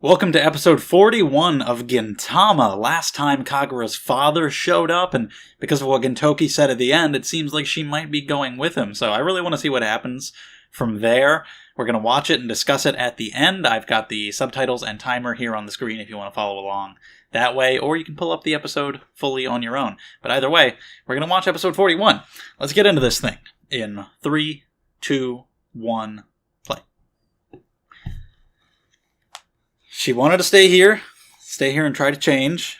Welcome to episode 41 of Gintama. Last time Kagura's father showed up, and because of what Gintoki said at the end, it seems like she might be going with him. So I really want to see what happens from there. We're going to watch it and discuss it at the end. I've got the subtitles and timer here on the screen if you want to follow along that way, or you can pull up the episode fully on your own. But either way, we're going to watch episode 41. Let's get into this thing in 3, 2, 1... She wanted to stay here and try to change.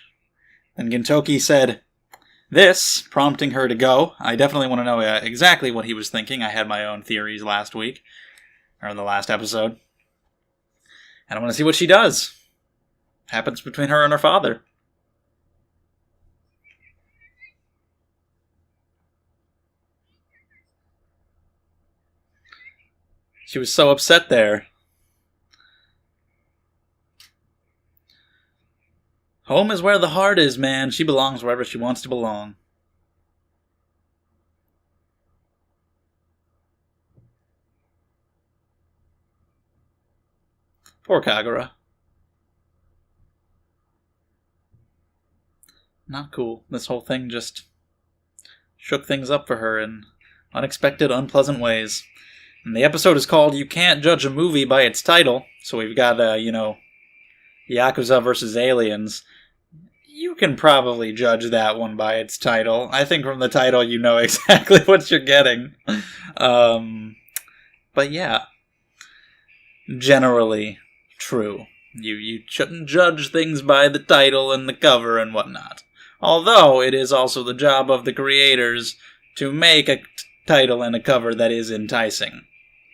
And Gintoki said this, prompting her to go. I definitely want to know exactly what he was thinking. I had my own theories last week, or in the last episode. And I want to see what she does. Happens between her and her father. She was so upset there. Home is where the heart is, man. She belongs wherever she wants to belong. Poor Kagura. Not cool. This whole thing just shook things up for her in unexpected, unpleasant ways. And the episode is called You Can't Judge a Movie by Its Title. So we've got, Yakuza versus Aliens. You can probably judge that one by its title. I think from the title you know exactly what you're getting. But yeah, generally true. You shouldn't judge things by the title and the cover and whatnot. Although it is also the job of the creators to make a title and a cover that is enticing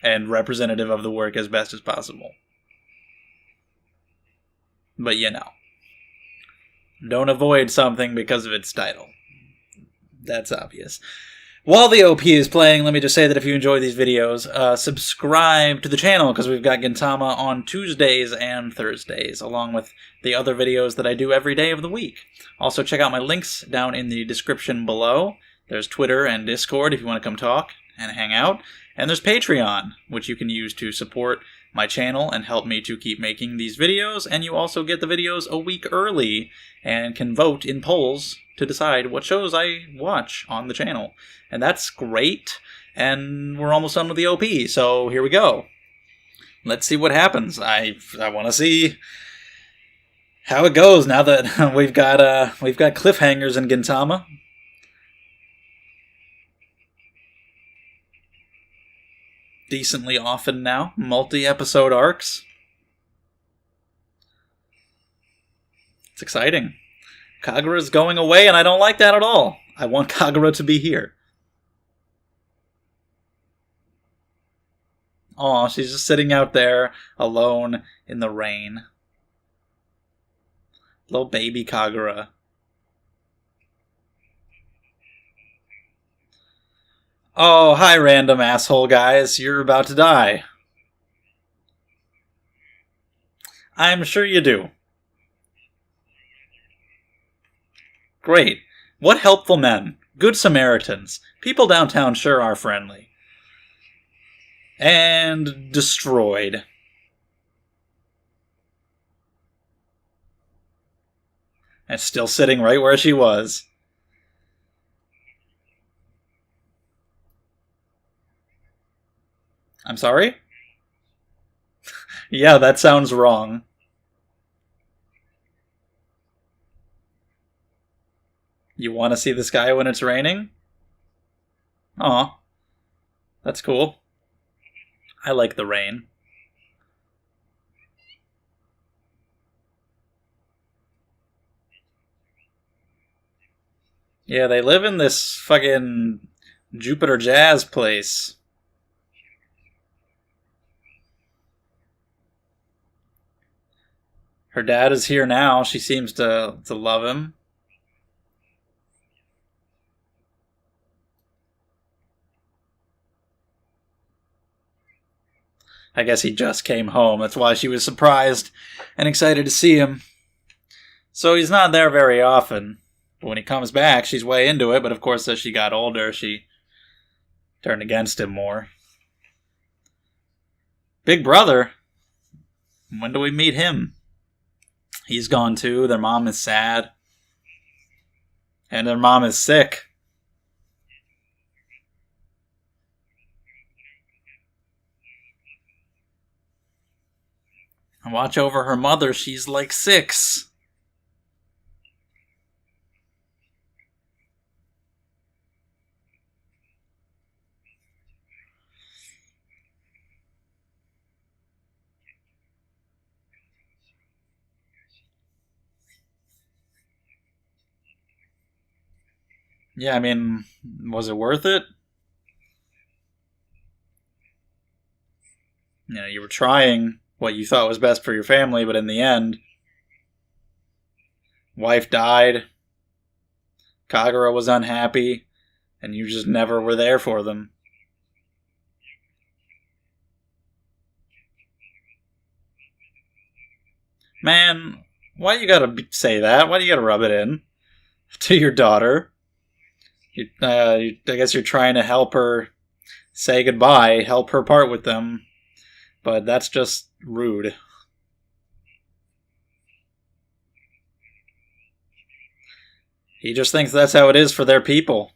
and representative of the work as best as possible. But don't avoid something because of its title. That's obvious. While the OP is playing, let me just say that if you enjoy these videos, subscribe to the channel, because we've got Gintama on Tuesdays and Thursdays, along with the other videos that I do every day of the week. Also, check out my links down in the description below. There's Twitter and Discord if you want to come talk and hang out. And there's Patreon, which you can use to support my channel and help me to keep making these videos, and you also get the videos a week early and can vote in polls to decide what shows I watch on the channel. And that's great, and we're almost done with the OP, so here we go. Let's see what happens. I want to see how it goes now that we've got cliffhangers in Gintama. Decently often now. Multi-episode arcs. It's exciting. Kagura's going away, and I don't like that at all. I want Kagura to be here. Aw, she's just sitting out there, alone, in the rain. Little baby Kagura. Oh, hi, random asshole guys. You're about to die. I'm sure you do. Great. What helpful men. Good Samaritans. People downtown sure are friendly. And destroyed. And still sitting right where she was. I'm sorry? Yeah, that sounds wrong. You want to see the sky when it's raining? Aw. That's cool. I like the rain. Yeah, they live in this fucking Jupiter Jazz place. Her dad is here now. She seems to love him. I guess he just came home. That's why she was surprised and excited to see him. So he's not there very often. But when he comes back, she's way into it. But of course, as she got older, she turned against him more. Big Brother? When do we meet him? He's gone too. Their mom is sad. And their mom is sick. And watch over her mother. She's like 6. Yeah, I mean, was it worth it? You know, you were trying what you thought was best for your family, but in the end, wife died, Kagura was unhappy, and you just never were there for them. Man, why you gotta say that? Why do you gotta rub it in to your daughter? I guess you're trying to help her say goodbye, help her part with them, but that's just rude. He just thinks that's how it is for their people,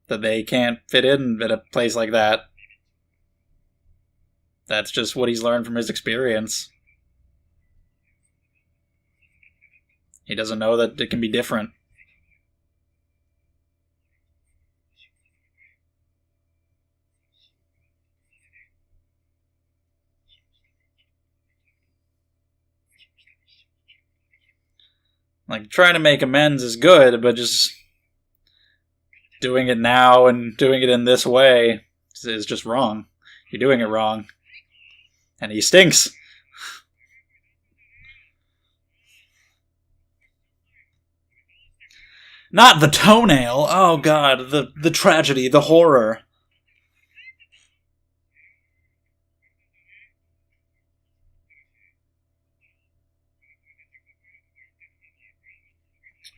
that they can't fit in at a place like that. That's just what he's learned from his experience. He doesn't know that it can be different. Like, trying to make amends is good, but just doing it now and doing it in this way is just wrong. You're doing it wrong. And he stinks. Not the toenail! Oh god, the tragedy, the horror.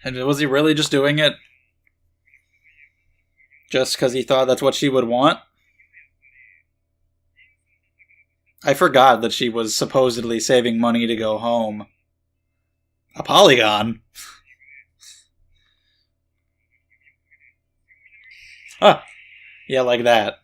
And was he really just doing it just because he thought that's what she would want? I forgot that she was supposedly saving money to go home. A polygon? Ah, yeah, like that.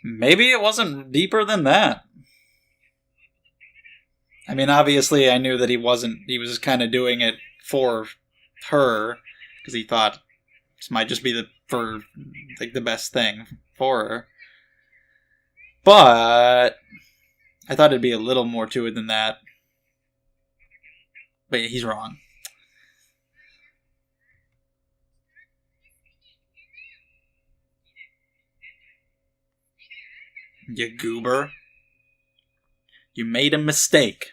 Maybe it wasn't deeper than that. I mean, obviously I knew that he was kind of doing it for her, because he thought this might just be the best thing for her. But I thought it'd be a little more to it than that. But he's wrong. You goober. You made a mistake.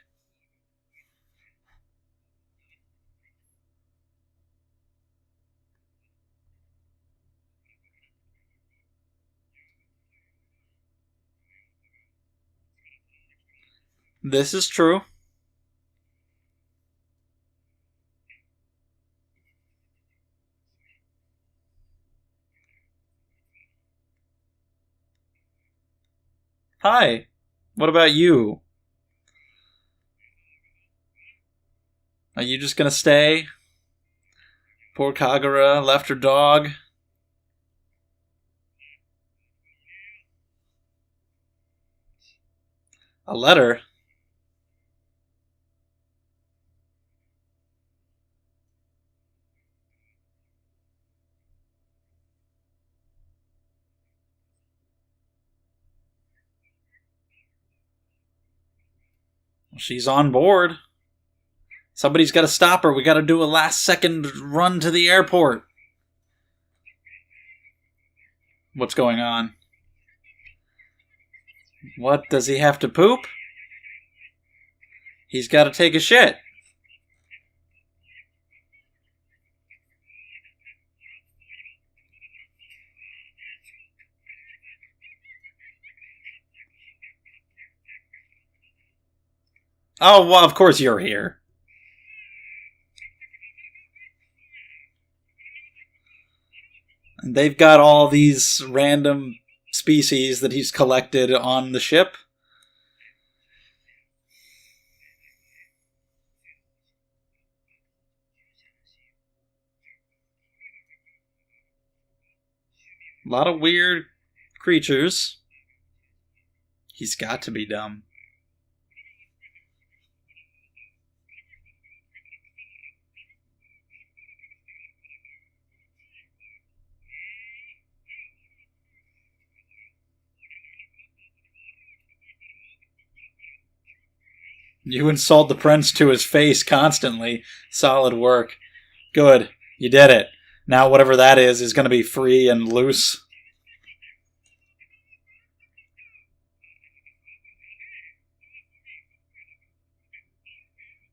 This is true. Hi. What about you? Are you just gonna stay? Poor Kagura left her dog. A letter? She's on board. Somebody's got to stop her. We got to do a last-second run to the airport. What's going on? What? Does he have to poop? He's got to take a shit. Oh, well, of course you're here. They've got all these random species that he's collected on the ship. A lot of weird creatures. He's got to be dumb. You insult the prince to his face constantly. Solid work. Good. You did it. Now whatever that is going to be free and loose.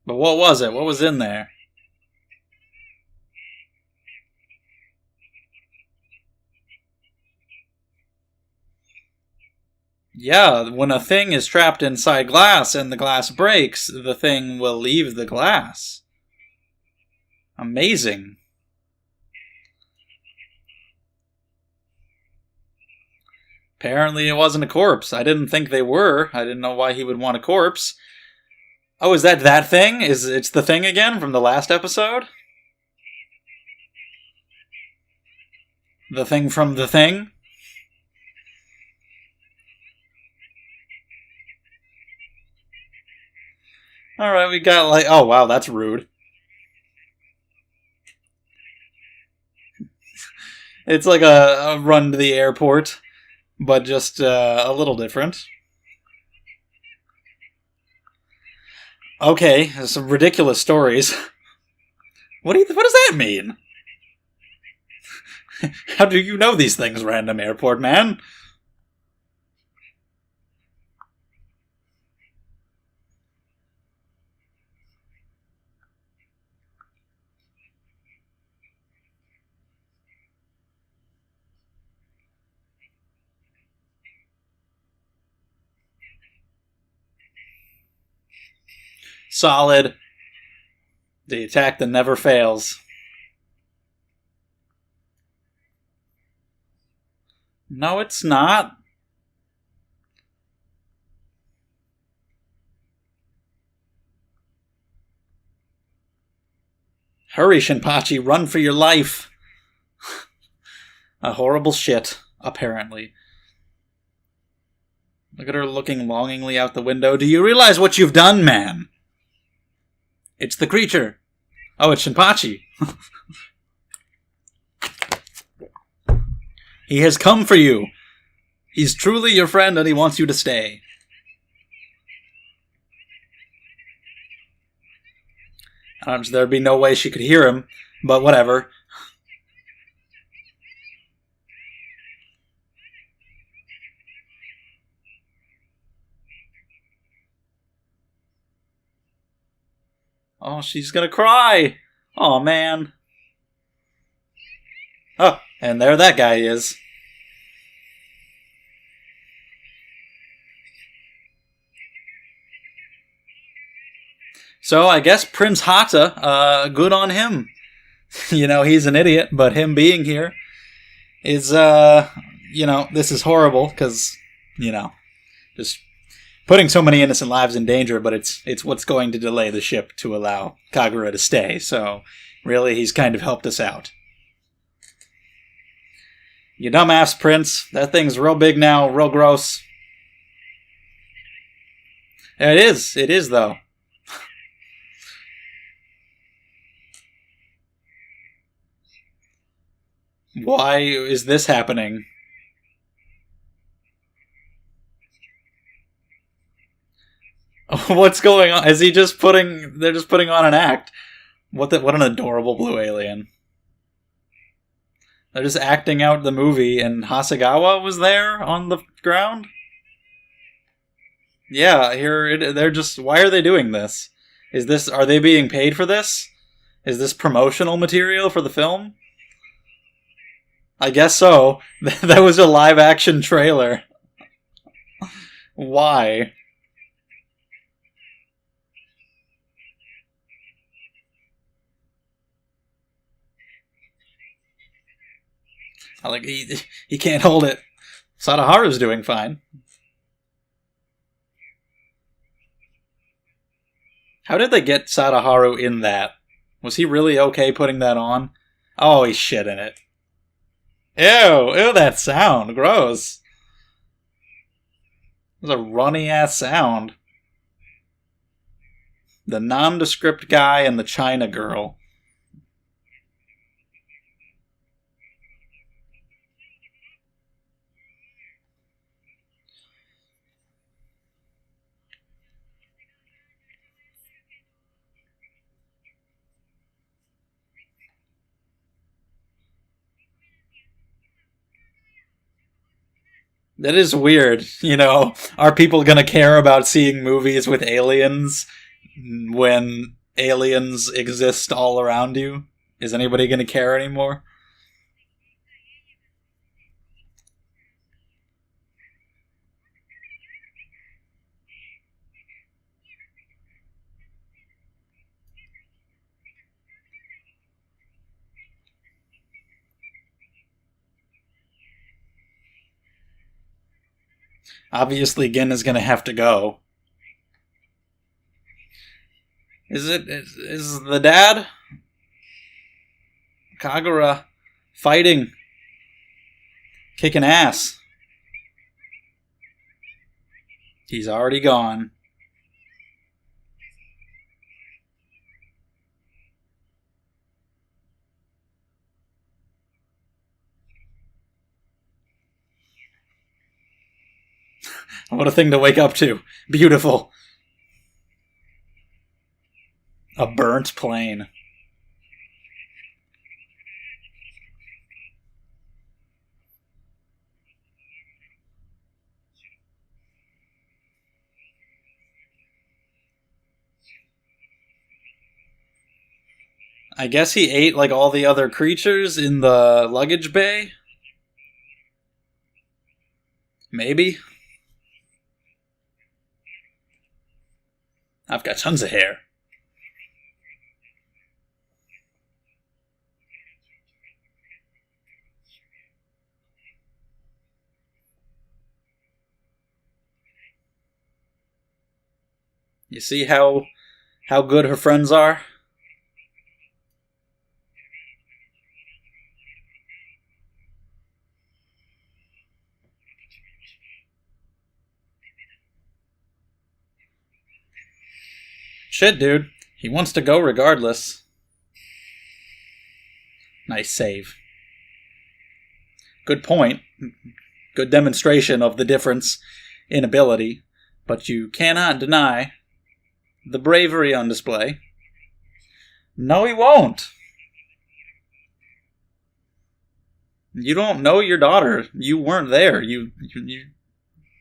But what was it? What was in there? Yeah, when a thing is trapped inside glass and the glass breaks, the thing will leave the glass. Amazing. Apparently it wasn't a corpse. I didn't think they were. I didn't know why he would want a corpse. Oh, is that thing? It's the thing again from the last episode? The thing from the thing? Alright, we got like... Oh, wow, that's rude. It's like a run to the airport, but just a little different. Okay, some ridiculous stories. What does that mean? How do you know these things, random airport man? Solid. The attack that never fails. No, it's not. Hurry, Shinpachi, run for your life. A horrible shit, apparently. Look at her looking longingly out the window. Do you realize what you've done, man? It's the creature. Oh, it's Shinpachi. He has come for you. He's truly your friend and he wants you to stay. There'd be no way she could hear him, but whatever. Oh, she's gonna cry. Oh, man. Oh, and there that guy is. So I guess Prince Hata, good on him. You know, he's an idiot, but him being here is, this is horrible because, just putting so many innocent lives in danger, but it's what's going to delay the ship to allow Kagura to stay. So really, he's kind of helped us out. You dumbass, Prince. That thing's real big now, real gross. It is, though. Why is this happening? What's going on? Is he just they're just putting on an act? What an adorable blue alien. They're just acting out the movie, and Hasegawa was there on the ground? Yeah, they're just... Why are they doing this? Are they being paid for this? Is this promotional material for the film? I guess so. That was a live-action trailer. Why? Like, he can't hold it. Sadaharu's doing fine. How did they get Sadaharu in that? Was he really okay putting that on? Oh, he's shit in it. Ew, that sound. Gross. It was a runny-ass sound. The nondescript guy and the China girl. That is weird, you know. Are people gonna care about seeing movies with aliens when aliens exist all around you? Is anybody gonna care anymore? Obviously, Gin is gonna have to go. Is the dad Kagura fighting, kicking ass? He's already gone. What a thing to wake up to. Beautiful. A burnt plane. I guess he ate like all the other creatures in the luggage bay? Maybe? I've got tons of hair. You see how good her friends are? Shit, dude. He wants to go regardless. Nice save. Good point. Good demonstration of the difference in ability. But you cannot deny the bravery on display. No, he won't. You don't know your daughter. You weren't there. You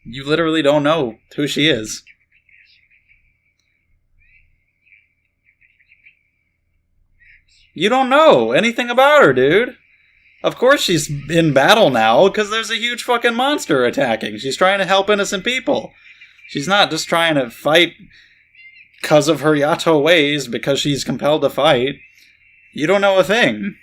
literally don't know who she is. You don't know anything about her, dude. Of course she's in battle now, because there's a huge fucking monster attacking. She's trying to help innocent people. She's not just trying to fight because of her Yato ways, because she's compelled to fight. You don't know a thing.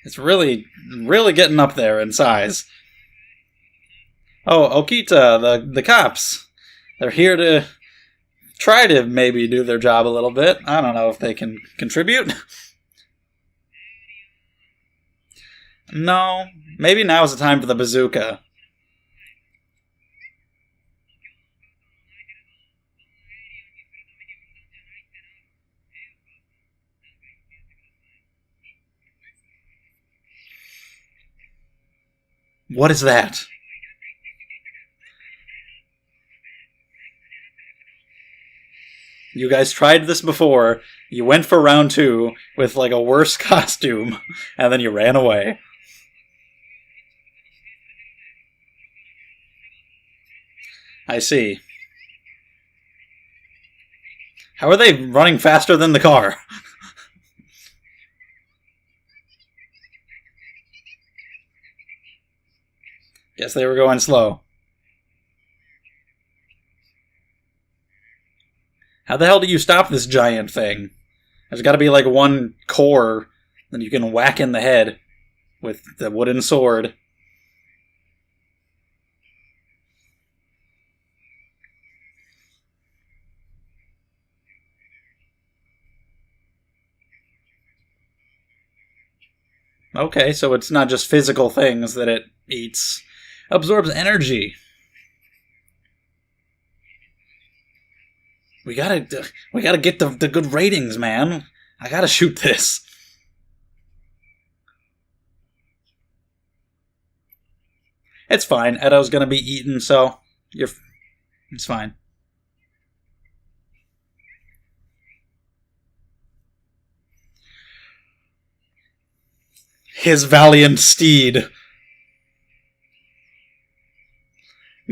It's really, really getting up there in size. Oh, Okita, the cops. They're here to try to maybe do their job a little bit. I don't know if they can contribute. No, maybe now's the time for the bazooka. What is that? You guys tried this before. You went for round 2 with like a worse costume, and then you ran away. I see. How are they running faster than the car? Guess they were going slow. How the hell do you stop this giant thing? There's got to be like one core that you can whack in the head with the wooden sword. Okay, so it's not just physical things that it eats. Absorbs energy. We gotta get the good ratings, man. I gotta shoot this. It's fine. Edo's gonna be eaten, so it's fine. His valiant steed.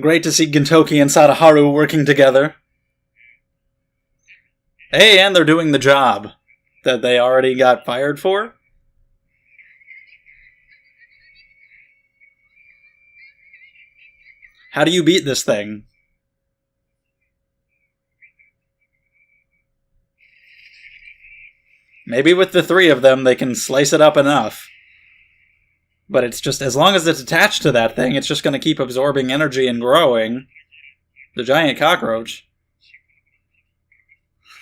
Great to see Gintoki and Sadaharu working together. Hey, and they're doing the job that they already got fired for. How do you beat this thing? Maybe with the three of them, they can slice it up enough. But it's just, as long as it's attached to that thing, it's just going to keep absorbing energy and growing. The giant cockroach.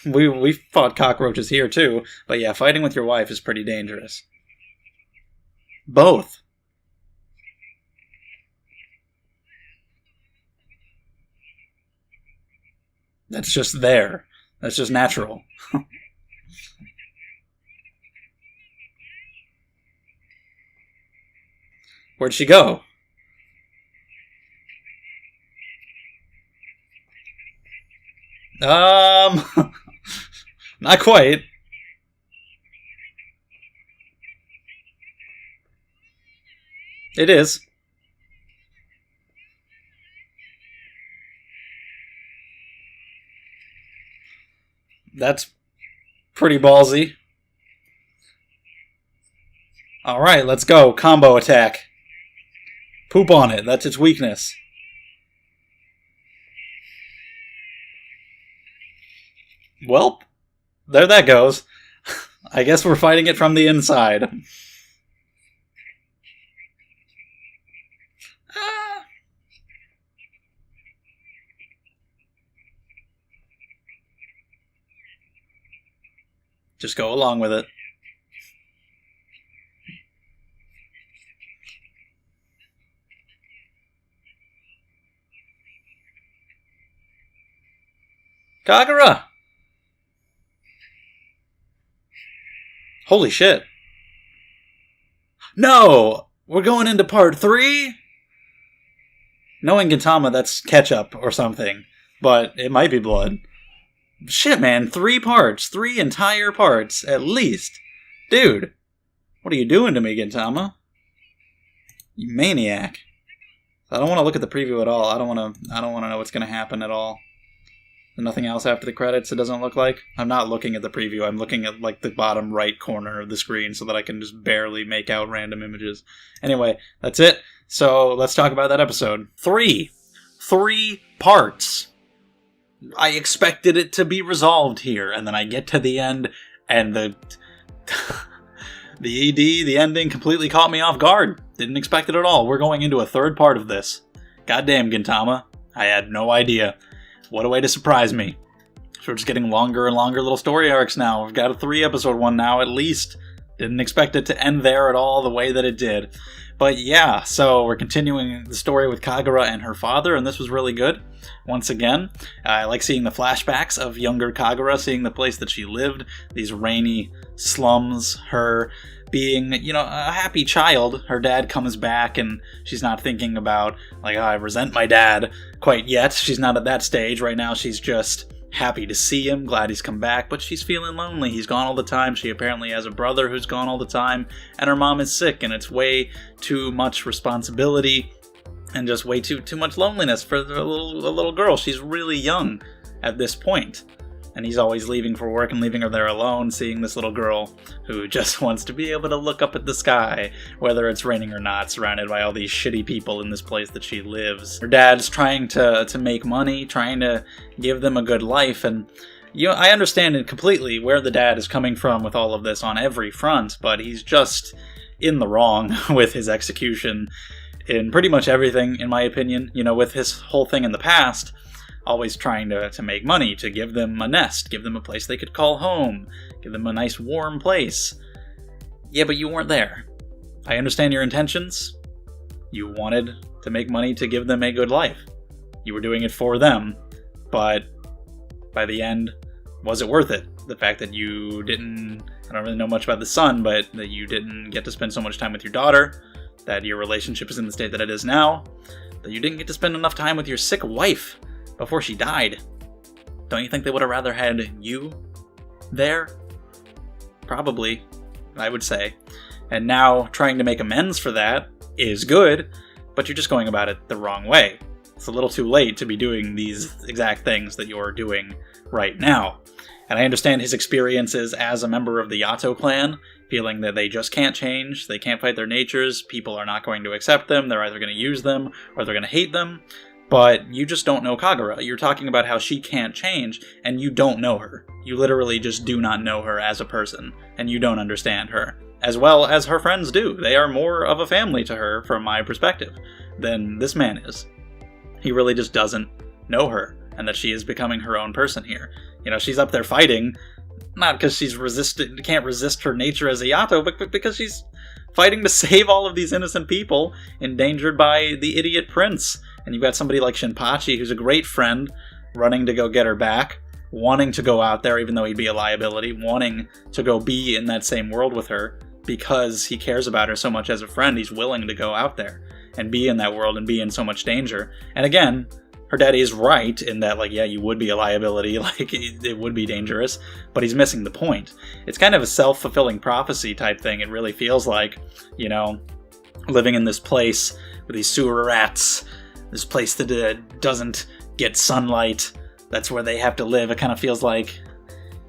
We fought cockroaches here too, but yeah, fighting with your wife is pretty dangerous. Both. That's just there. That's just natural. Where'd she go? Not quite. It is. That's pretty ballsy. Alright, let's go. Combo attack. Poop on it. That's its weakness. Well, there that goes. I guess we're fighting it from the inside. Just go along with it. Kagura! Holy shit. No! We're going into part 3? Knowing Gintama, that's ketchup or something. But it might be blood. Shit, man. 3 parts. 3 entire parts, at least. Dude. What are you doing to me, Gintama? You maniac. I don't want to look at the preview at all. I don't want to know what's going to happen at all. Nothing else after the credits, it doesn't look like? I'm not looking at the preview. I'm looking at, like, the bottom right corner of the screen so that I can just barely make out random images. Anyway, that's it. So, let's talk about that episode. 3 parts. I expected it to be resolved here, and then I get to the end, and the ending completely caught me off guard. Didn't expect it at all. We're going into a 3rd part of this. Goddamn, Gintama. I had no idea. What a way to surprise me. So we're just getting longer and longer little story arcs now. We've got a 3-episode one now, at least. Didn't expect it to end there at all the way that it did. But yeah, so we're continuing the story with Kagura and her father, and this was really good. Once again, I like seeing the flashbacks of younger Kagura, seeing the place that she lived, these rainy slums, her being, a happy child. Her dad comes back, and she's not thinking about, like, I resent my dad quite yet. She's not at that stage. Right now, she's just happy to see him, glad he's come back, but she's feeling lonely. He's gone all the time. She apparently has a brother who's gone all the time, and her mom is sick, and it's way too much responsibility and just way too much loneliness for a little girl. She's really young at this point. And he's always leaving for work and leaving her there alone, seeing this little girl who just wants to be able to look up at the sky, whether it's raining or not, surrounded by all these shitty people in this place that she lives. Her dad's trying to make money, trying to give them a good life, and I understand it completely where the dad is coming from with all of this on every front, but he's just in the wrong with his execution in pretty much everything, in my opinion. With his whole thing in the past, always trying to make money, to give them a nest, give them a place they could call home, give them a nice warm place. Yeah, but you weren't there. I understand your intentions. You wanted to make money to give them a good life. You were doing it for them, but by the end, was it worth it? The fact that you didn't, I don't really know much about the son, but that you didn't get to spend so much time with your daughter, that your relationship is in the state that it is now, that you didn't get to spend enough time with your sick wife before she died. Don't you think they would have rather had you there? Probably, I would say. And now trying to make amends for that is good, but you're just going about it the wrong way. It's a little too late to be doing these exact things that you're doing right now. And I understand his experiences as a member of the Yato clan, feeling that they just can't change, they can't fight their natures, people are not going to accept them, they're either going to use them or they're going to hate them. But you just don't know Kagura. You're talking about how she can't change, and you don't know her. You literally just do not know her as a person, and you don't understand her. As well as her friends do. They are more of a family to her, from my perspective, than this man is. He really just doesn't know her, and that she is becoming her own person here. She's up there fighting, not because she's can't resist her nature as a Yato, but because she's fighting to save all of these innocent people endangered by the idiot prince. And you've got somebody like Shinpachi, who's a great friend, running to go get her back, wanting to go out there even though he'd be a liability, wanting to go be in that same world with her, because he cares about her so much as a friend. He's willing to go out there and be in that world and be in so much danger. And again, her daddy is right in that, yeah, you would be a liability, it would be dangerous, but he's missing the point. It's kind of a self-fulfilling prophecy type thing. It really feels like, living in this place with these sewer rats, this place that doesn't get sunlight, that's where they have to live. It kind of feels like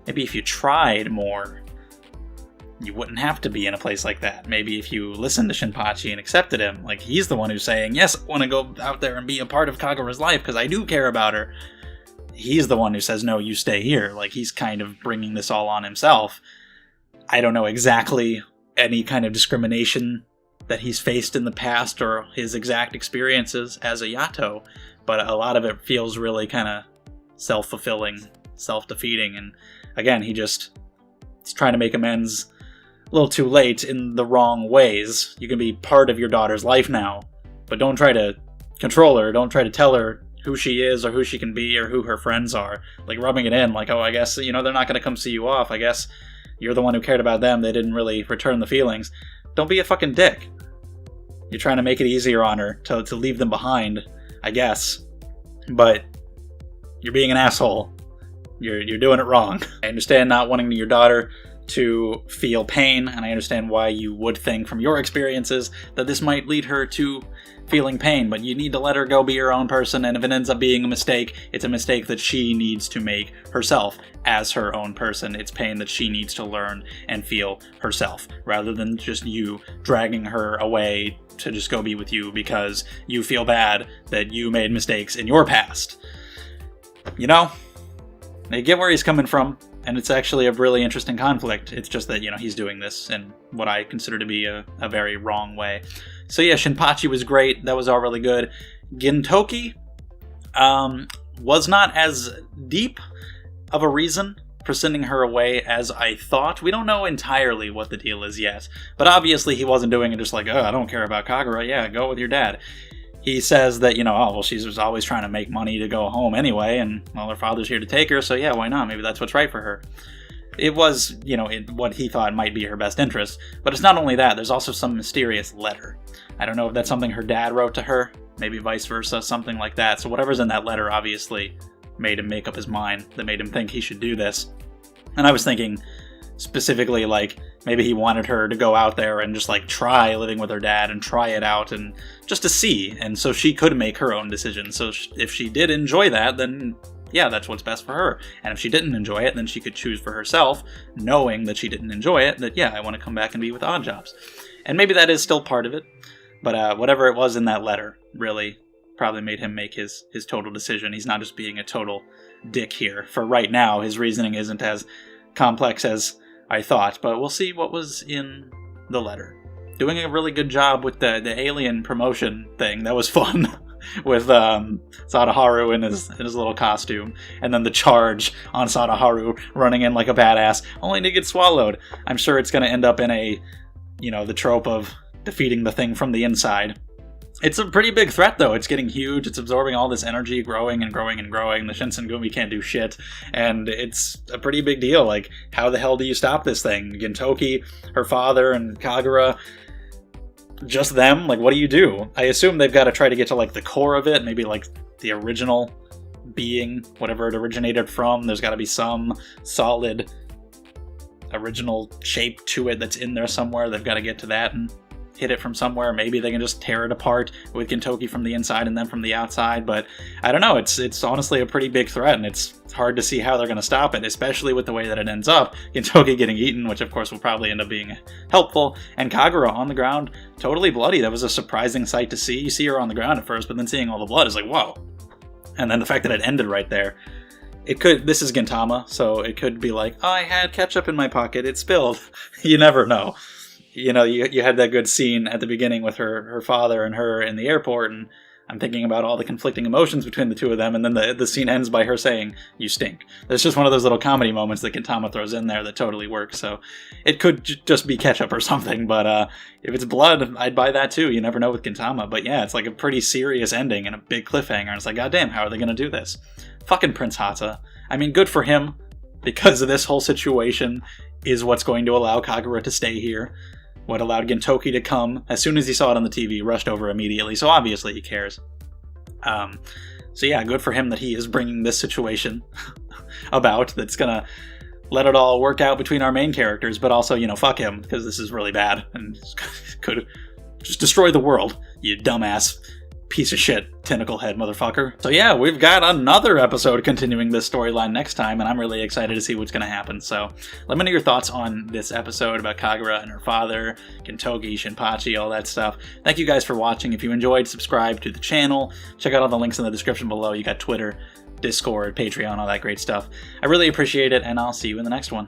maybe if you tried more, you wouldn't have to be in a place like that. Maybe if you listened to Shinpachi and accepted him, he's the one who's saying, yes, I want to go out there and be a part of Kagura's life because I do care about her. He's the one who says, no, you stay here. He's kind of bringing this all on himself. I don't know exactly any kind of discrimination that he's faced in the past or his exact experiences as a Yato, but a lot of it feels really kind of self-fulfilling, self-defeating, and again, he's trying to make amends a little too late in the wrong ways. You can be part of your daughter's life now, but don't try to control her, don't try to tell her who she is or who she can be or who her friends are, rubbing it in, oh, I guess, they're not going to come see you off, I guess you're the one who cared about them, they didn't really return the feelings. Don't be a fucking dick. You're trying to make it easier on her to leave them behind, I guess. But you're being an asshole. You're doing it wrong. I understand not wanting your daughter to feel pain, and I understand why you would think from your experiences that this might lead her to feeling pain, but you need to let her go be her own person, and if it ends up being a mistake, it's a mistake that she needs to make herself as her own person. It's pain that she needs to learn and feel herself, rather than just you dragging her away to just go be with you because you feel bad that you made mistakes in your past. I get where he's coming from, and it's actually a really interesting conflict. It's just that, he's doing this in what I consider to be a very wrong way. So yeah, Shinpachi was great. That was all really good. Gintoki was not as deep of a reason for sending her away as I thought. We don't know entirely what the deal is yet, but obviously he wasn't doing it just I don't care about Kagura, yeah, go with your dad. He says that, she's always trying to make money to go home anyway, and, her father's here to take her, so yeah, why not? Maybe that's what's right for her. It was, what he thought might be her best interest, but it's not only that, there's also some mysterious letter. I don't know if that's something her dad wrote to her, maybe vice versa, something like that. So whatever's in that letter obviously made him make up his mind, that made him think he should do this. And I was thinking specifically, maybe he wanted her to go out there and just, try living with her dad and try it out and just to see, and so she could make her own decision. So if she did enjoy that, then yeah, that's what's best for her. And if she didn't enjoy it, then she could choose for herself, knowing that she didn't enjoy it, that yeah, I want to come back and be with Odd Jobs. And maybe that is still part of it, but whatever it was in that letter really probably made him make his total decision. He's not just being a total dick here. For right now, his reasoning isn't as complex as I thought, but we'll see what was in the letter. Doing a really good job with the alien promotion thing. That was fun. With Sadaharu in his little costume, and then the charge on Sadaharu running in like a badass, only to get swallowed. I'm sure it's going to end up in the trope of defeating the thing from the inside. It's a pretty big threat, though. It's getting huge. It's absorbing all this energy, growing and growing and growing. The Shinsengumi can't do shit, and it's a pretty big deal. Like, how the hell do you stop this thing? Gintoki, her father, and Kagura, just them? Like, what do you do? I assume they've got to try to get to, like, the core of it, maybe, like, the original being, whatever it originated from. There's got to be some solid original shape to it that's in there somewhere. They've got to get to that and hit it from somewhere. Maybe they can just tear it apart with Gintoki from the inside and then from the outside, but I don't know. It's honestly a pretty big threat, and it's hard to see how they're going to stop it, especially with the way that it ends up. Gintoki getting eaten, which of course will probably end up being helpful, and Kagura on the ground, totally bloody. That was a surprising sight to see. You see her on the ground at first, but then seeing all the blood is like, whoa. And then the fact that it ended right there. This is Gintama, so it could be like, oh, I had ketchup in my pocket, it spilled. You never know. You had that good scene at the beginning with her father and her in the airport, and I'm thinking about all the conflicting emotions between the two of them, and then the scene ends by her saying, you stink. It's just one of those little comedy moments that Gintama throws in there that totally works, so it could just be ketchup or something, but if it's blood, I'd buy that too. You never know with Gintama, but yeah, it's like a pretty serious ending and a big cliffhanger, and it's like, goddamn, how are they going to do this? Fucking Prince Hata. I mean, good for him, because this whole situation is what's going to allow Kagura to stay here. What allowed Gintoki to come, as soon as he saw it on the TV, rushed over immediately, so obviously he cares. So yeah, good for him that he is bringing this situation about, that's gonna let it all work out between our main characters, but also, fuck him, because this is really bad, and could just destroy the world, you dumbass piece of shit tentacle head motherfucker. So yeah, we've got another episode continuing this storyline next time, and I'm really excited to see what's going to happen. So let me know your thoughts on this episode about Kagura and her father, Gintoki, Shinpachi, all that stuff. Thank you guys for watching. If you enjoyed, subscribe to the channel. Check out all the links in the description below. You got Twitter, Discord, Patreon, all that great stuff. I really appreciate it, and I'll see you in the next one.